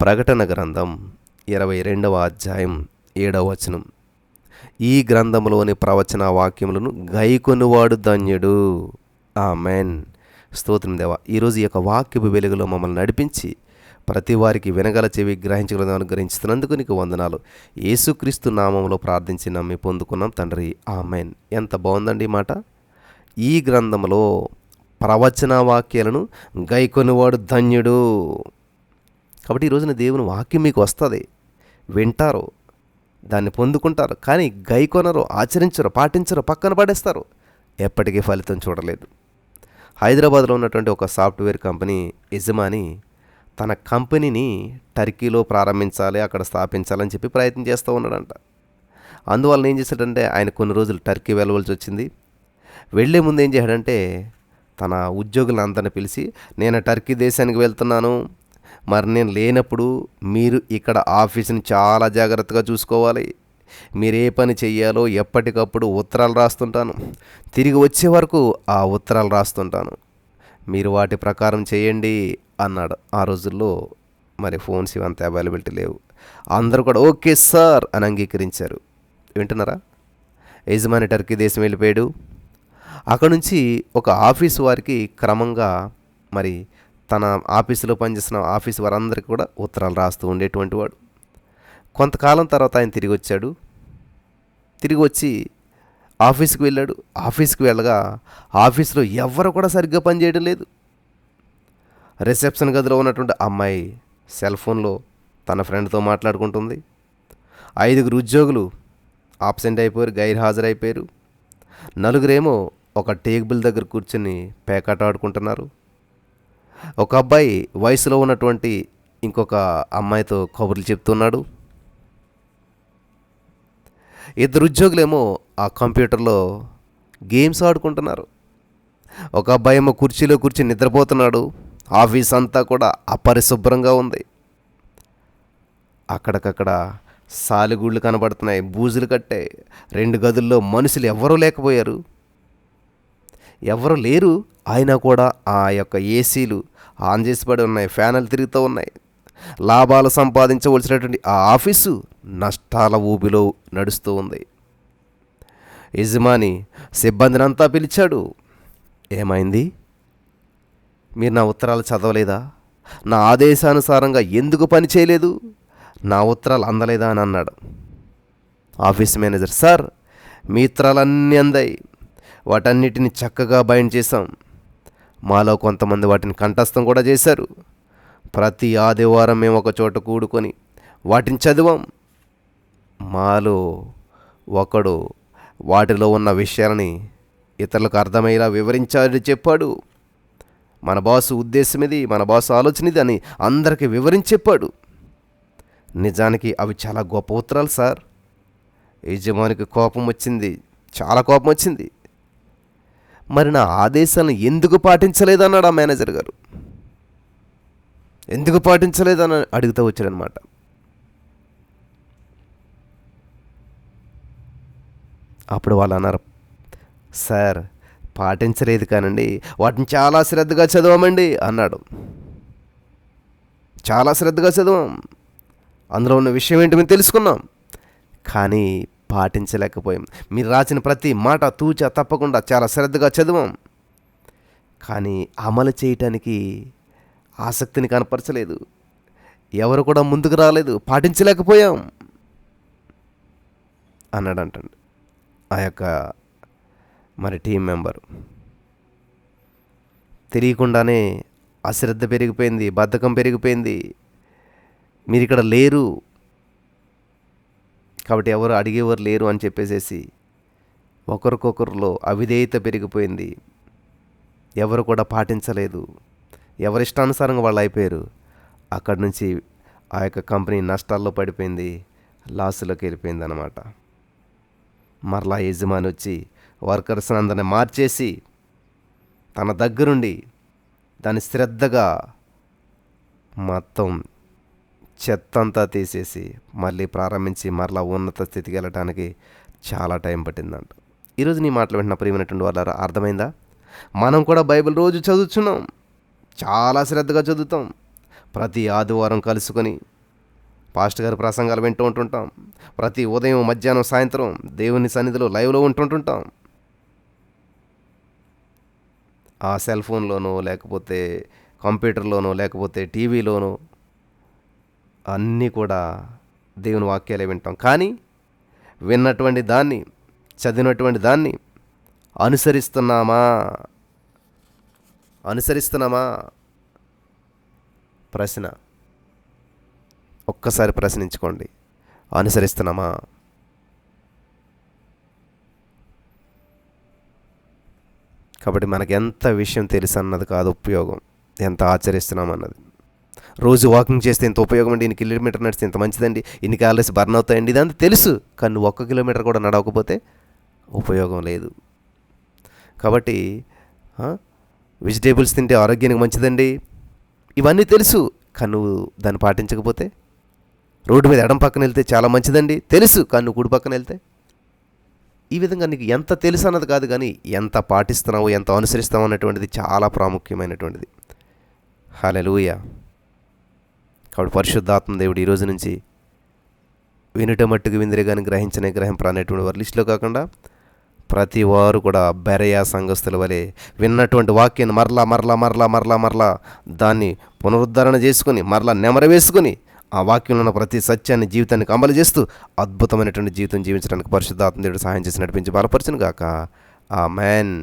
ప్రకటన గ్రంథం 22వ అధ్యాయం 7వ వచనం. ఈ గ్రంథంలోని ప్రవచన వాక్యములను గైకొనువాడు ధన్యుడు. ఆమెన్. స్తోత్రం దేవా. ఈరోజు ఈ యొక్క వాక్యపు వెలుగులో మమ్మల్ని నడిపించి ప్రతి వారికి వినగల చెవి గ్రహించగల అనుగ్రహించుతున్నందుకు నీకు వందనాలు. యేసుక్రీస్తు నామంలో ప్రార్థించి నమ్మి పొందుకున్నాం తండ్రి. ఆమెన్. ఎంత బాగుందండి ఈ మాట. ఈ గ్రంథంలో ప్రవచన వాక్యాలను గైకొనువాడు ధన్యుడు. కాబట్టి ఈ రోజున దేవుని వాక్యం మీకు వస్తుంది, వింటారు, దాన్ని పొందుకుంటారు, కానీ గైకొనరు, ఆచరించరు, పాటించరు, పక్కన పడేస్తారు, ఎప్పటికీ ఫలితం చూడలేదు. హైదరాబాద్లో ఉన్నటువంటి ఒక సాఫ్ట్వేర్ కంపెనీ యజమాని తన కంపెనీని టర్కీలో ప్రారంభించాలి, అక్కడ స్థాపించాలని చెప్పి ప్రయత్నం చేస్తూ ఉన్నాడంట. అందువల్ల ఏం చేశాడంటే ఆయన కొన్ని రోజులు టర్కీ వెళ్ళవలసి వచ్చింది. వెళ్ళే ముందు ఏం చేశాడంటే తన ఉద్యోగులందరిని పిలిచి, నేను టర్కీ దేశానికి వెళ్తున్నాను, మరి నేను లేనప్పుడు మీరు ఇక్కడ ఆఫీస్ని చాలా జాగ్రత్తగా చూసుకోవాలి. మీరు ఏ పని చెయ్యాలో ఎప్పటికప్పుడు ఉత్తరాలు రాస్తుంటాను, తిరిగి వచ్చే వరకు ఆ ఉత్తరాలు రాస్తుంటాను, మీరు వాటి ప్రకారం చేయండి అన్నాడు. ఆ రోజుల్లో మరి ఫోన్స్ ఇవంతా అవైలబిలిటీ లేవు. అందరూ కూడా ఓకే సార్ అని అంగీకరించారు. వింటున్నారా? యజమాని టర్కీ దేశం వెళ్ళిపోయాడు. అక్కడ నుంచి ఒక ఆఫీసు వారికి క్రమంగా మరి తన ఆఫీసులో పనిచేసిన ఆఫీసు వారందరికీ కూడా ఉత్తరాలు రాస్తూ ఉండేటువంటి వాడు. కొంతకాలం తర్వాత ఆయన తిరిగి వచ్చాడు. తిరిగి వచ్చి ఆఫీస్కి వెళ్ళాడు. ఆఫీస్కి వెళ్ళగా ఆఫీస్లో ఎవరు కూడా సరిగ్గా పనిచేయడం లేదు. రిసెప్షన్ గదిలో ఉన్నటువంటి అమ్మాయి సెల్ ఫోన్లో తన ఫ్రెండ్తో మాట్లాడుకుంటుంది. 5 ఉద్యోగులు ఆబ్సెంట్ అయిపోయారు, గైర్హాజరైపోయారు. 4 ఒక టేబుల్ దగ్గర కూర్చొని పేకాట ఆడుకుంటున్నారు. ఒక అబ్బాయి వయసులో ఉన్నటువంటి ఇంకొక అమ్మాయితో కబుర్లు చెప్తున్నాడు. 2 ఉద్యోగులేమో ఆ కంప్యూటర్లో గేమ్స్ ఆడుకుంటున్నారు. ఒక అబ్బాయి ఏమో కుర్చీలో కూర్చొని నిద్రపోతున్నాడు. ఆఫీస్ అంతా కూడా అపరిశుభ్రంగా ఉంది. అక్కడికక్కడ సాలిగూళ్ళు కనబడుతున్నాయి, బూజులు కట్టాయి. 2 గదుల్లో మనుషులు ఎవరూ లేకపోయారు, ఎవరు లేరు. అయినా కూడా ఆ యొక్క ఏసీలు ఆన్ చేసి పడి ఉన్నాయి, ఫ్యాన్లు తిరుగుతూ ఉన్నాయి. లాభాలు సంపాదించవలసినటువంటి ఆ ఆఫీసు నష్టాల ఊబిలో నడుస్తూ ఉంది. యజమాని సిబ్బందిని అంతా పిలిచాడు. ఏమైంది? మీరు నా ఉత్తరాలు చదవలేదా? నా ఆదేశానుసారంగా ఎందుకు పని చేయలేదు? నా ఉత్తరాలు అందలేదా అని అన్నాడు. ఆఫీస్ మేనేజర్, సార్ మీ ఉత్తరాలన్నీ అందాయి, వాటన్నిటిని చక్కగా బైండ్ చేశాం. మాలో కొంతమంది వాటిని కంఠస్థం కూడా చేశారు. ప్రతి ఆదివారం మేము ఒక చోట కూడుకొని వాటిని చదివాం. మాలో ఒకడు వాటిలో ఉన్న విషయాలని ఇతరులకు అర్థమయ్యేలా వివరించాలని చెప్పాడు. మన బాసు ఉద్దేశం ఇది, మన బాసు ఆలోచన ఇది అని అందరికీ వివరించి చెప్పాడు. నిజానికి అవి చాలా గొప్ప ఉత్తరాలు సార్. యజమానికి కోపం వచ్చింది, చాలా కోపం వచ్చింది. మరి నా ఆదేశాలను ఎందుకు పాటించలేదన్నాడు ఆ మేనేజర్ గారు. ఎందుకు పాటించలేదని అడుగుతూ వచ్చాడనమాట. అప్పుడు వాళ్ళు అన్నారు, సార్ పాటించలేదు కానండి, వాటిని చాలా శ్రద్ధగా చదవమండి అన్నాడు. చాలా శ్రద్ధగా చదవం, అందులో ఉన్న విషయం ఏంటి మేము తెలుసుకున్నాం, కానీ పాటించలేకపోయాం. మీరు రాసిన ప్రతి మాట తూచా తప్పకుండా చాలా శ్రద్ధగా చదివాం, కానీ అమలు చేయటానికి ఆసక్తిని కనపరచలేదు. ఎవరు కూడా ముందుకు రాలేదు, పాటించలేకపోయాం అన్నాడంటండి ఆ యొక్క మరి టీం మెంబరు. తెలియకుండానే అశ్రద్ధ పెరిగిపోయింది, బద్ధకం పెరిగిపోయింది. మీరు ఇక్కడ లేరు కాబట్టి ఎవరు అడిగేవారు లేరు అని చెప్పేసేసి ఒకరికొకరిలో అవిధేయత పెరిగిపోయింది. ఎవరు కూడా పాటించలేదు, ఎవరిష్టానుసారంగా వాళ్ళు అయిపోయారు. అక్కడి నుంచి ఆ యొక్క కంపెనీ నష్టాల్లో పడిపోయింది, లాసులోకి వెళ్ళిపోయింది అన్నమాట. మరలా యజమాని వచ్చి వర్కర్స్ అందరిని మార్చేసి తన దగ్గరుండి దాన్ని శ్రద్ధగా మొత్తం చెత్తంతా తీసేసి మళ్ళీ ప్రారంభించి మరలా ఉన్నత స్థితికి వెళ్ళటానికి చాలా టైం పట్టిందంట. ఈరోజు నీ మాటలు వింటున్న ప్రియమైనటువంటి వాళ్ళ అర్థమైందా? మనం కూడా బైబిల్ రోజు చదువుతున్నాం, చాలా శ్రద్ధగా చదువుతాం. ప్రతి ఆదివారం కలుసుకొని పాస్టర్ గారి ప్రసంగాలు వింటూ ఉంటుంటాం. ప్రతి ఉదయం, మధ్యాహ్నం, సాయంత్రం దేవుని సన్నిధిలో లైవ్లో ఉంటుంటుంటాం. ఆ సెల్ ఫోన్లోనో, లేకపోతే కంప్యూటర్లోనో, లేకపోతే టీవీలోనో అన్నీ కూడా దేవుని వాక్యాలే వింటాం. కానీ విన్నటువంటి దాన్ని, చదివినటువంటి దాన్ని అనుసరిస్తున్నామా ప్రశ్న. ఒక్కసారి ప్రశ్నించుకోండి, అనుసరిస్తున్నామా? కాబట్టి మనకు ఎంత విషయం తెలుసు అన్నది కాదు ఉపయోగం, ఎంత ఆచరిస్తున్నాం అన్నది. రోజు వాకింగ్ చేస్తే ఇంత ఉపయోగం అండి, ఇన్ని కిలోమీటర్ నడిస్తే ఇంత మంచిదండి, ఇన్ని క్యాలరీస్ బర్న్ అవుతాయండి, ఇదంతా తెలుసు. కానీ నువ్వు 1 కిలోమీటర్ కూడా నడవకపోతే ఉపయోగం లేదు. కాబట్టి వెజిటేబుల్స్ తింటే ఆరోగ్యానికి మంచిదండి, ఇవన్నీ తెలుసు. కానీ నువ్వు దాన్ని పాటించకపోతే, రోడ్డు మీద ఎడం పక్కన వెళ్తే చాలా మంచిదండి తెలుసు, కానీ నువ్వు కుడి పక్కన వెళ్తే, ఈ విధంగా నీకు ఎంత తెలుసు అన్నది కాదు, కానీ ఎంత పాటిస్తున్నావు, ఎంత అనుసరిస్తావు అన్నటువంటిది చాలా ప్రాముఖ్యమైనటువంటిది. హల్లెలూయా. కాబట్టి పరిశుద్ధాత్మ దేవుడు ఈ రోజు నుంచి వినుట మట్టుకు విందిరే కానీ గ్రహించనే గ్రహింపరా అనేటువంటి వారి లిస్టులో కాకుండా ప్రతి వారు కూడా బెరయా సంఘస్థుల వలె విన్నటువంటి వాక్యాన్ని మరలా దాన్ని పునరుద్ధరణ చేసుకుని, మరలా నెమరు వేసుకుని, ఆ వాక్యంలో ఉన్న ప్రతి సత్యాన్ని జీవితానికి అమలు చేస్తూ అద్భుతమైనటువంటి జీవితం జీవించడానికి పరిశుద్ధాత్మ దేవుడు సహాయం చేసి నడిపించి బలపరచును గాక. ఆమేన్.